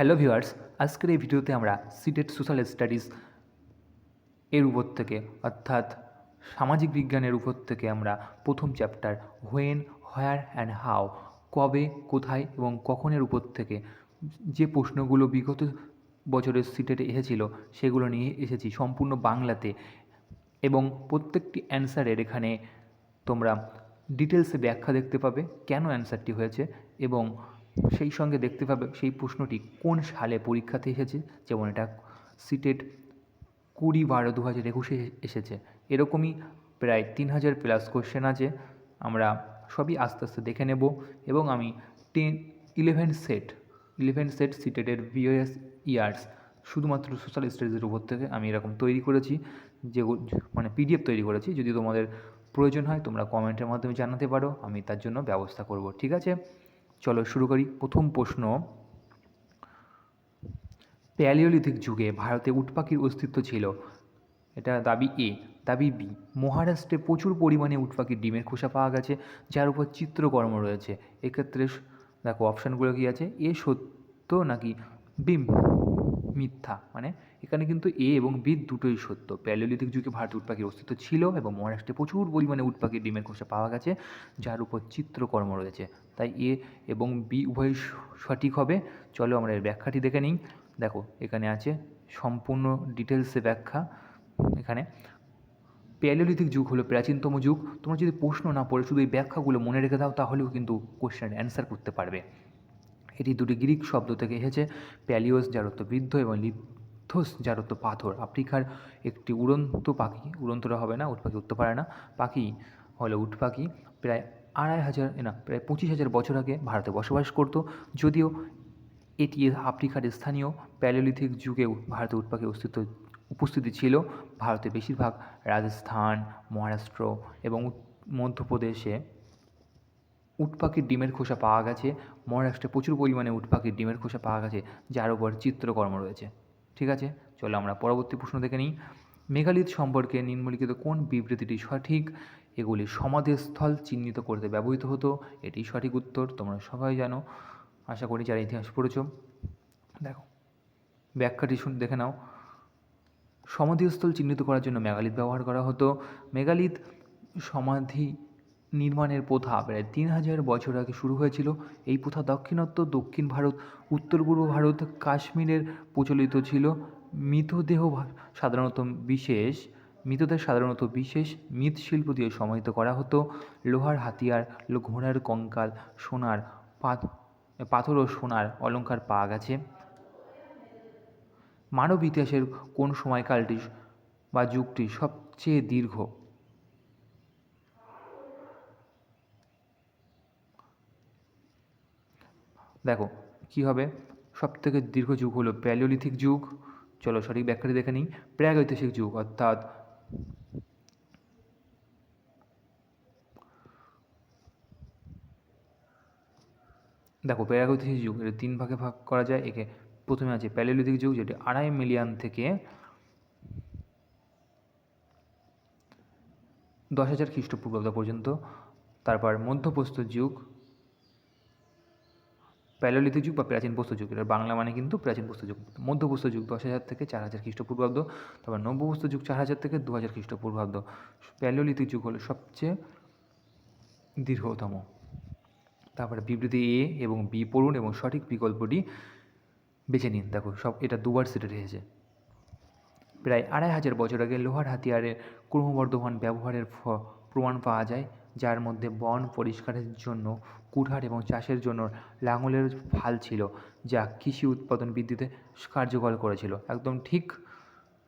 Hello viewers, আজকের এই ভিডিওতে আমরা সিটেট সোশ্যাল স্টাডিজ এর উপর থেকে অর্থাৎ সামাজিক বিজ্ঞানের উপর থেকে আমরা প্রথম chapter when, where and how, কবে, কোথায় এবং কখনের উপর থেকে যে প্রশ্নগুলো বিগত বছরের সিটেটে এসেছিল সেগুলো নিয়ে এসেছি সম্পূর্ণ বাংলাতে। এবং প্রত্যেকটি অ্যান্সারের এখানে তোমরা ডিটেলসে ব্যাখ্যা দেখতে পাবে কেন অ্যান্সারটি হয়েছে, এবং সেই সঙ্গে দেখতে পাবে সেই প্রশ্নটি কোন সালে পরীক্ষাতে এসেছে। যেমন এটা সিটেট 20/12/2021 এসেছে। এরকমই প্রায় 3000+ কোশ্চেন আছে। আমরা সবই আস্তে আস্তে দেখে নেব। এবং আমি 11 সেট সিটেটের ভিওএস ইয়ার্স শুধুমাত্র সোশ্যাল স্টাডিজের উপর থেকে আমি এরকম তৈরি করেছি, যে মানে পিডিএফ তৈরি করেছি। যদি তোমাদের প্রয়োজন হয় তোমরা কমেন্টের মাধ্যমে জানাতে পারো, আমি তার জন্য ব্যবস্থা করব। ঠিক আছে, চলো শুরু করি। প্রথম প্রশ্ন, প্যালিওলিথিক যুগে ভারতে উট পাখির অস্তিত্ব ছিল। এটা দাবি এ। দাবি বি, মহারাষ্ট্রে প্রচুর পরিমাণে উট পাখির ডিমের খোসা পাওয়া গেছে যার উপর চিত্রকর্ম রয়েছে। এক্ষেত্রে দেখো অপশানগুলো কী আছে, এ সত্য নাকি বি মিথ্যা। মানে এখানে কিন্তু এ এবং বি দুটোই সত্য। প্যালিওলিথিক যুগে ভারতে উট পাখির অস্তিত্ব ছিল এবং মহারাষ্ট্রে প্রচুর পরিমাণে উট পাখির ডিমের খোসা পাওয়া গেছে যার উপর চিত্রকর্ম রয়েছে। তাই এ এবং বি উভয়ই সঠিক হবে। চলো আমরা এর ব্যাখ্যাটি দেখে নিই। দেখো এখানে আছে সম্পূর্ণ ডিটেলসে ব্যাখ্যা। এখানে প্যালিওলিথিক যুগ হলো প্রাচীনতম যুগ। তোমরা যদি প্রশ্ন না পড়ে শুধু এই ব্যাখ্যাগুলো মনে রেখে দাও তাহলেও কিন্তু কোশ্চেনের অ্যান্সার করতে পারবে। এটি দুটি গ্রিক শব্দ থেকে এসেছে। প্যালিওস যার অর্থ বৃদ্ধ এবং লিথোস যার অর্থ পাথর। আফ্রিকার একটি উড়ন্ত পাখি, উড়ন্তরা হবে না, উট পাখি উঠতে পারে না, পাখি হলো উট পাখি, প্রায় 25,000 বছর আগে ভারতে বসবাস করত। যদিও এটি আফ্রিকার স্থানীয়, প্যালিওলিথিক যুগেও ভারতে উট পাখির উপস্থিতি ছিল। ভারতে বেশিরভাগ রাজস্থান, মহারাষ্ট্র এবং মধ্যপ্রদেশে উট পাখির ডিমের খোসা পাওয়া গেছে। মহারাষ্ট্রে প্রচুর পরিমাণে উট পাখির ডিমের খোসা পাওয়া গেছে যার উপর চিত্রকর্ম রয়েছে। ঠিক আছে, চলো আমরা পরবর্তী প্রশ্ন দেখে নিই। মেগালিথ সম্পর্কে নিম্নলিখিত কোন বিবৃতিটি সঠিক? এগুলি সমাধিস্থল চিহ্নিত করতে ব্যবহৃত হতো। এটি সঠিক উত্তর, তোমরা সবাই জানো, আশা করি যারা ইতিহাস পড়েছ। দেখো ব্যাখ্যাটি দেখে নাও। সমাধিস্থল চিহ্নিত করার জন্য মেগালিথ ব্যবহার করা হতো। মেগালিথ সমাধি নির্মাণের প্রথা প্রায় 3000 বছর আগে শুরু হয়েছিল। এই প্রথা দাক্ষিণাত্য, দক্ষিণ ভারত, উত্তর পূর্ব ভারত, কাশ্মীরের প্রচলিত ছিল। মৃতদেহ সাধারণত বিশেষ মৃৎশিল্প দিয়ে সমাহিত করা হতো। লোহার হাতিয়ার, ঘোড়ার কঙ্কাল, সোনার পাথর ও সোনার অলঙ্কার পাওয়া গেছে। মানব ইতিহাসের কোন সময়কালটি বা যুগটি সবচেয়ে দীর্ঘ? দেখো কী হবে, সবথেকে দীর্ঘ যুগ হলো প্যালিওলিথিক যুগ। চলো সঠিক ব্যাখ্যাটি দেখে নিই। প্রাগৈতিহাসিক যুগ অর্থাৎ দেখো প্রাগৈতিহাসিক যুগ এর 3 ভাগে ভাগ করা যায়। একে প্রথমে আছে প্যালিওলিথিক যুগ, যেটি 2.5 মিলিয়ন থেকে 10,000 খ্রিস্টপূর্বাব্দ পর্যন্ত। তারপর মধ্যপ্রস্তর যুগ, প্যালিওলিথিক যুগ বা প্রাচীন প্রস্তর যুগ, এটার বাংলা মানে কিন্তু প্রাচীন প্রস্তর যুগ। মধ্যপ্রস্তর যুগ 10,000 থেকে 4,000 খ্রিস্টপূর্বাব্দ। তারপর নব্যপ্রস্তর যুগ 4,000 থেকে 2,000 খ্রিস্টপূর্বাব্দ। প্যালিওলিথিক যুগ হলো সবচেয়ে দীর্ঘতম। তারপরে বিবৃতি এ এবং বি পড়ুন এবং সঠিক বিকল্পটি বেছে নিন। দেখো সব এটা দুবার সিটেট এসেছে। প্রায় 2,500 বছর আগে লোহার হাতিয়ারের ক্রমবর্ধমান ব্যবহারের প্রমাণ পাওয়া যায়, যার মধ্যে বন পরিষ্কারের জন্য কুঠার এবং চাষের জন্য লাঙলের ফাল ছিল, যা কৃষি উৎপাদন বৃদ্ধিতে কার্যকর করেছিল। একদম ঠিক।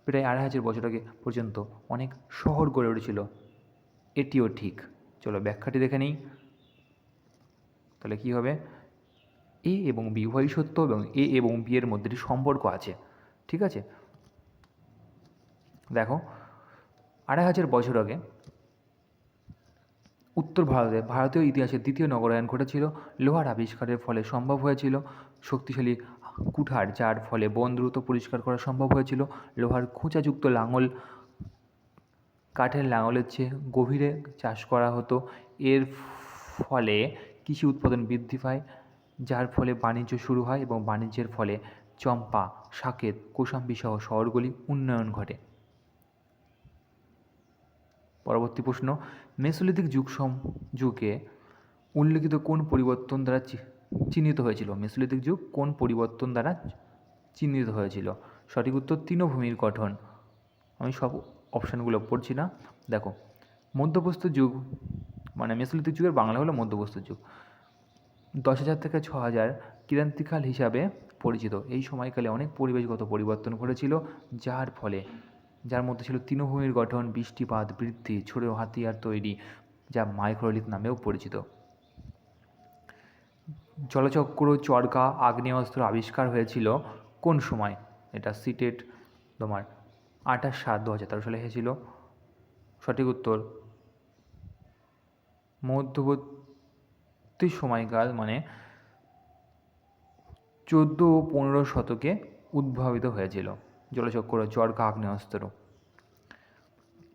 প্রায় 2,500 বছর আগে পর্যন্ত অনেক শহর গড়ে উঠেছিল, এটিও ঠিক। চলো ব্যাখ্যাটি দেখে নিই। তাহলে কী হবে, এ এবং বি উভয়ই সত্য এবং এ এবং বি এর মধ্যে সম্পর্ক আছে। ঠিক আছে, দেখো 2,500 বছর আগে উত্তর ভারতীয় ইতিহাসের দ্বিতীয় নগরায়ণ ঘটেছিল। লোহার আবিষ্কারের ফলে সম্ভব হয়েছিল শক্তিশালী কুঠার, যার ফলে বন দ্রুত পরিষ্কার করা সম্ভব হয়েছিল। লোহার খোঁচাযুক্ত লাঙল কাঠের লাঙলের চেয়ে গভীরে চাষ করা হতো, এর ফলে কৃষি উৎপাদন বৃদ্ধি পায়। যার ফলে বাণিজ্য শুরু হয় এবং বাণিজ্যের ফলে চম্পা, সাকেত, কৌশাম্বী সহ শহরগুলি উন্নয়ন ঘটে। পরবর্তী প্রশ্ন, মেসোলিথিক যুগে উল্লেখিত কোন পরিবর্তন দ্বারা চিহ্নিত হয়েছিল? মেসোলিথিক যুগ কোন পরিবর্তন দ্বারা চিহ্নিত হয়েছিল? সঠিক উত্তর তৃণভূমির গঠন। আমি সব অপশানগুলো পড়ছি না। দেখো, মধ্যপ্রস্তর যুগ মানে মেসোলিথিক যুগের বাংলা হলো মধ্যপ্রস্তর যুগ। 10,000 থেকে 6,000 ক্রান্তিকাল হিসাবে পরিচিত। এই সময়কালে অনেক পরিবেশগত পরিবর্তন ঘটেছিল, যার মধ্যে ছিল তৃণভূমির গঠন, বৃষ্টিপাত বৃদ্ধি, ছোট হাতিয়ার তৈরি, যা মাইক্রোলিথ নামেও পরিচিত। জলচক্র, চরকা, আগ্নেয়াস্ত্র আবিষ্কার হয়েছিল কোন সময়? এটা সিটেট তোমার 28/7/2013 সালে হয়েছিল। সঠিক উত্তর মধ্যবর্তী সময়কাল মানে 14 ও 15 শতকে উদ্ভাবিত হয়েছিল জলচক্র, চরকা, আগ্নেয়াস্ত্র।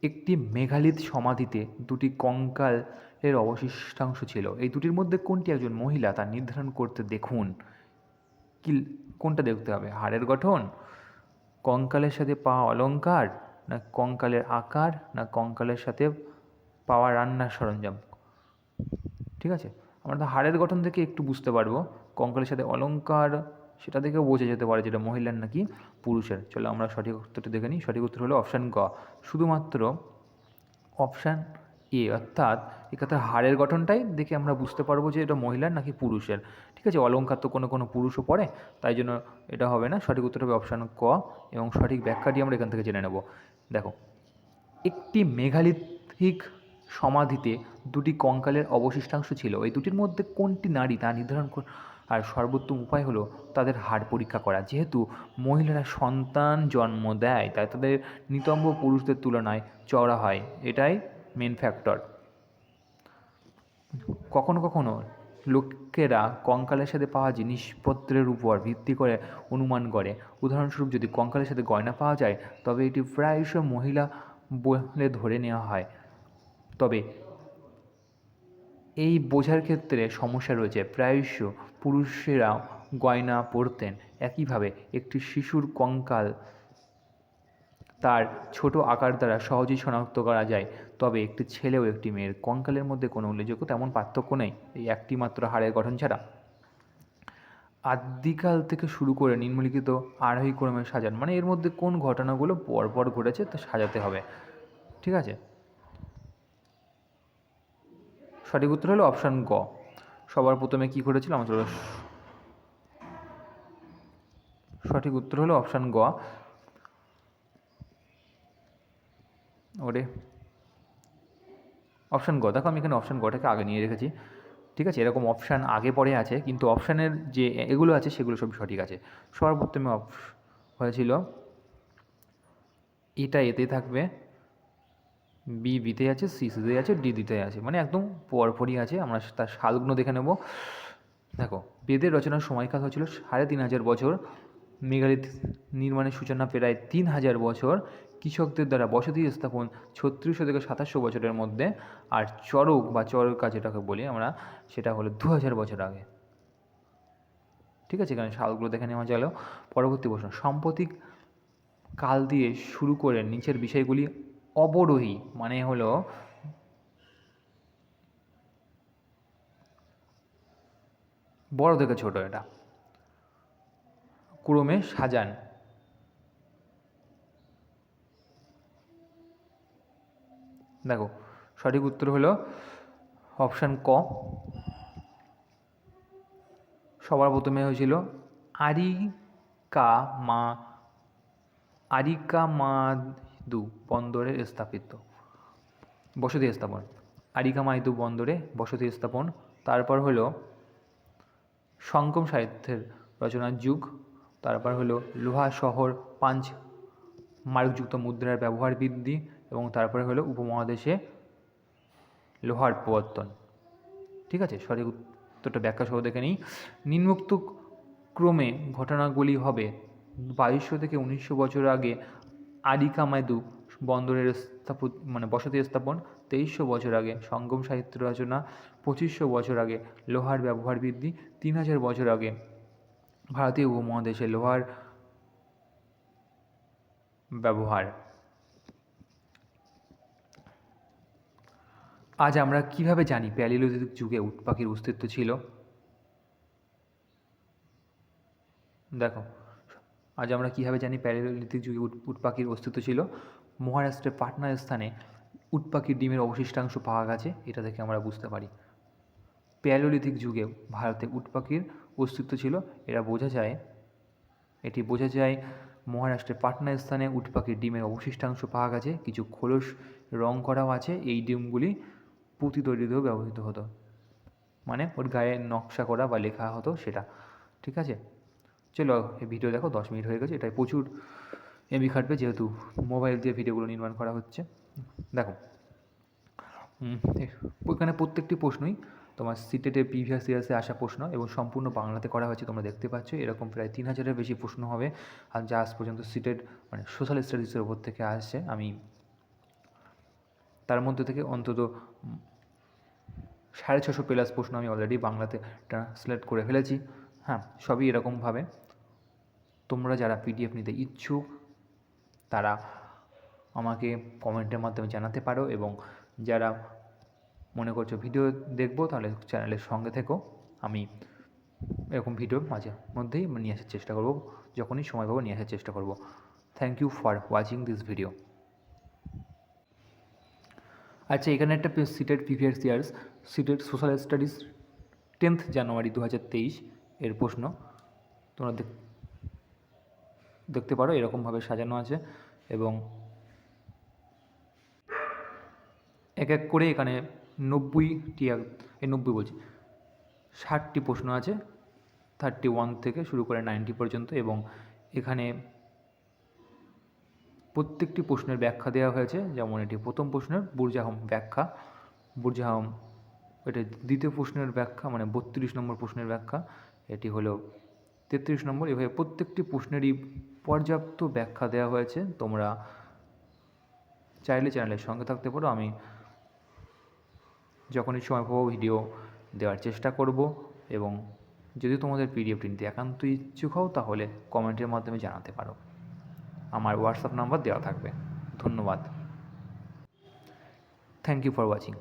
একটি মেঘালিথ সমাধিতে দুটি কঙ্কালের অবশিষ্টাংশ ছিল। এই দুটির মধ্যে কোনটি একজন মহিলা তা নির্ধারণ করতে দেখুন। কোনটা দেখতে হবে? হাড়ের গঠন, কঙ্কালের সাথে পাওয়া অলঙ্কার, না কঙ্কালের আকার, না কঙ্কালের সাথে পাওয়া রান্নার সরঞ্জাম। ঠিক আছে, আমরা তো হাড়ের গঠন থেকে একটু বুঝতে পারবো, কঙ্কালের সাথে অলঙ্কার সেটা দেখেও বোঝা যেতে পারে যেটা মহিলার নাকি পুরুষের। চলো আমরা সঠিক উত্তরটা দেখে নিই। সঠিক উত্তর হলো অপশান গ, শুধুমাত্র অপশান এ, অর্থাৎ এক্ষেত্রে হাড়ের গঠনটাই দেখে আমরা বুঝতে পারবো যে এটা মহিলার নাকি পুরুষের। ঠিক আছে, অলঙ্কার তো কোনো কোনো পুরুষও পড়ে, তাই জন্য এটা হবে না। সঠিক উত্তর হবে অপশান ক, এবং সঠিক ব্যাখ্যাটি আমরা এখান থেকে জেনে নেব। দেখো, একটি মেঘালিথিক সমাধিতে দুটি কঙ্কালের অবশিষ্টাংশ ছিল। এই দুটির মধ্যে কোনটি নারী তা নির্ধারণ আর সর্বোত্তম উপায় হলো তাদের হাড় পরীক্ষা করা। যেহেতু মহিলারা সন্তান জন্ম দেয়, তাই তাদের নিতম্ব পুরুষদের তুলনায় চওড়া হয়, এটাই মেন ফ্যাক্টর। কখনো কখনো লোকেরা কঙ্কালের সাথে পাওয়া জিনিসপত্রের উপর ভিত্তি করে অনুমান করে। উদাহরণস্বরূপ, যদি কঙ্কালের সাথে গয়না পাওয়া যায় তবে এটি প্রায়শই মহিলা বলে ধরে নেওয়া হয়। তবে এই বোঝার ক্ষেত্রে সমস্যা রয়েছে। প্রায়শ পুরুষেরাও গয়না পরতেন। একইভাবে একটি শিশুর কঙ্কাল তার ছোট আকার দ্বারা সহজেই শনাক্ত করা যায়। তবে একটি ছেলে ও একটি মেয়ের কঙ্কালের মধ্যে কোনো উল্লেখযোগ্য তেমন পার্থক্য নেই, এই একটি মাত্র হাড়ের গঠন ছাড়া। আদিকাল থেকে শুরু করে নিম্নলিখিত আরোহী ক্রমে সাজান, মানে এর মধ্যে কোন ঘটনাগুলো পরপর ঘটেছে তা সাজাতে হবে। ঠিক আছে, সঠিক উত্তর হলো অপশান গ। সবার প্রথমে কি ঘটেছিল আমার সঠিক উত্তর হলো অপশান গ। অপশান গ। দেখো, আমি এখানে অপশান গটাকে আগে নিয়ে রেখেছি। ঠিক আছে, এরকম অপশান আগে পরে আছে, কিন্তু অপশানের যে এগুলো আছে সেগুলো সব সঠিক আছে। সবার প্রথমে হয়েছিল, এটা এতে থাকবে, বি বিতে আছে, সি সিতে আছে, ডি দিতে আছে, মানে একদম পরপরই আছে। আমরা তার সালগুলো দেখে নেব। দেখো, বেদের রচনার সময়কাল হয়েছিল 3,500 বছর, মেঘালিথ নির্মাণের সূচনা প্রায় 3,000 বছর, কৃষকদের দ্বারা বসতি স্থাপন 3600 থেকে 2700 বছরের মধ্যে, আর চরক বা চরকা যেটাকে বলি আমরা, সেটা হলো 2000 বছর আগে। ঠিক আছে, এখানে সালগুলো দেখে নেওয়া গেল। পরবর্তী প্রশ্ন, সাম্প্রতিক কাল দিয়ে শুরু করে নিচের বিষয়গুলি অবরোহী মানে হলো বড় থেকে ছোট, এটা ক্রমে সাজান। দেখো, সঠিক উত্তর হলো অপশান ক। সবার প্রথমে হয়েছিল আরিকামাদু বন্দরে বসতি স্থাপন। আরিকামাইদু বন্দরে বসতি স্থাপন। তারপর হলো সঙ্গম সাহিত্যের রচনার যুগ। তারপর হলো লোহা শহর পাঞ্চ মার্কযুক্ত মুদ্রার ব্যবহার বৃদ্ধি, এবং তারপরে হলো উপমহাদেশে লোহার প্রবর্তন। ঠিক আছে, সঠিক উত্তরটা ব্যাখ্যা সহ দেখে নিই। নিম্নোক্ত ক্রমে ঘটনাগুলি হবে 2200 থেকে 1900 বছর আগে আরিকামাইদু বন্দরের বসতি স্থাপন, 2300 বছর আগে সঙ্গম সাহিত্য রচনা, 2500 বছর আগে লোহার ব্যবহার বৃদ্ধি, 3000 বছর আগে ভারতীয় উপমহাদেশে লোহার ব্যবহার। আজ আমরা কিভাবে জানি প্যালিওলিথিক যুগে উট পাখির অস্তিত্ব ছিল? দেখো, আজ আমরা কীভাবে জানি প্যালিওলিথিক যুগে উট পাখির অস্তিত্ব ছিল? মহারাষ্ট্রের পাটনা স্থানে উট পাখির ডিমের অবশিষ্টাংশ পাওয়া গেছে, এটা থেকে আমরা বুঝতে পারি প্যালিওলিথিক যুগে ভারতে উট পাখির অস্তিত্ব ছিল। এটি বোঝা যায় মহারাষ্ট্রের পাটনা স্থানে উট পাখির ডিমের অবশিষ্টাংশ পাওয়া গেছে, কিছু খোলস রং করাও আছে। এই ডিমগুলি পুঁতি তৈরিতেও ব্যবহৃত হতো, মানে ওর গায়ে নকশা করা বা লেখা হতো সেটা। ঠিক আছে, চলো এই ভিডিও দেখো, 10 মিনিট হয়ে গেছে। এটাই প্রচুর এমবি খাটবে যেহেতু মোবাইল দিয়ে ভিডিওগুলো নির্মাণ করা হচ্ছে। দেখো, ওইখানে প্রত্যেকটি প্রশ্নই তোমার সিটেটে প্রিভিয়াস ইয়ার্সে আসা প্রশ্ন এবং সম্পূর্ণ বাংলাতে করা হয়েছে, তোমরা দেখতে পাচ্ছ। এরকম প্রায় 3000-এর বেশি প্রশ্ন হবে, আর যা আজ পর্যন্ত সিটেড মানে সোশ্যাল স্টাডিজের ওপর থেকে আসছে, আমি তার মধ্যে থেকে অন্তত 650+ প্রশ্ন আমি অলরেডি বাংলাতে ট্রান্সলেট করে ফেলেছি। হ্যাঁ, সবই এরকমভাবে। তোমরা যারা পিডিএফ নিতে ইচ্ছুক তারা আমাকে কমেন্টের মাধ্যমে জানাতে পারো, এবং যারা মনে করছো ভিডিও দেখবো তাহলে চ্যানেলের সঙ্গে থেকো। আমি এরকম ভিডিও মাঝে মধ্যেই নিয়ে আসার চেষ্টা করব, যখনই সময় পাবো নিয়ে আসার চেষ্টা করব। Thank you for watching this video. আচ্ছা, এখানে একটা CTET previous years CTET social studies 10th জানুয়ারি 2023 এর প্রশ্ন তোমরা দেখতে পারো, এরকমভাবে সাজানো আছে, এবং এক এক করে এখানে 60টি প্রশ্ন আছে, 31 থেকে শুরু করে 90 পর্যন্ত, এবং এখানে প্রত্যেকটি প্রশ্নের ব্যাখ্যা দেওয়া হয়েছে। যেমন এটি প্রথম প্রশ্নের বুরজাহম ব্যাখ্যা, এটা দ্বিতীয় প্রশ্নের ব্যাখ্যা মানে 32 নম্বর প্রশ্নের ব্যাখ্যা, এটি হলো 33 নম্বর। এভাবে প্রত্যেকটি প্রশ্নেরই পর্যাপ্ত ব্যাখ্যা দেওয়া হয়েছে। তোমরা চাইলে চ্যানেলের সঙ্গে থাকতে পারো, আমি যখনই সময় পাবো ভিডিও দেওয়ার চেষ্টা করব। এবং যদি তোমাদের পিডিএফটি নিতে একান্ত ইচ্ছুক হও তাহলে কমেন্টের মাধ্যমে জানাতে পারো, আমার হোয়াটসঅ্যাপ নাম্বার দেওয়া থাকবে। ধন্যবাদ, থ্যাংক ইউ ফর ওয়াচিং।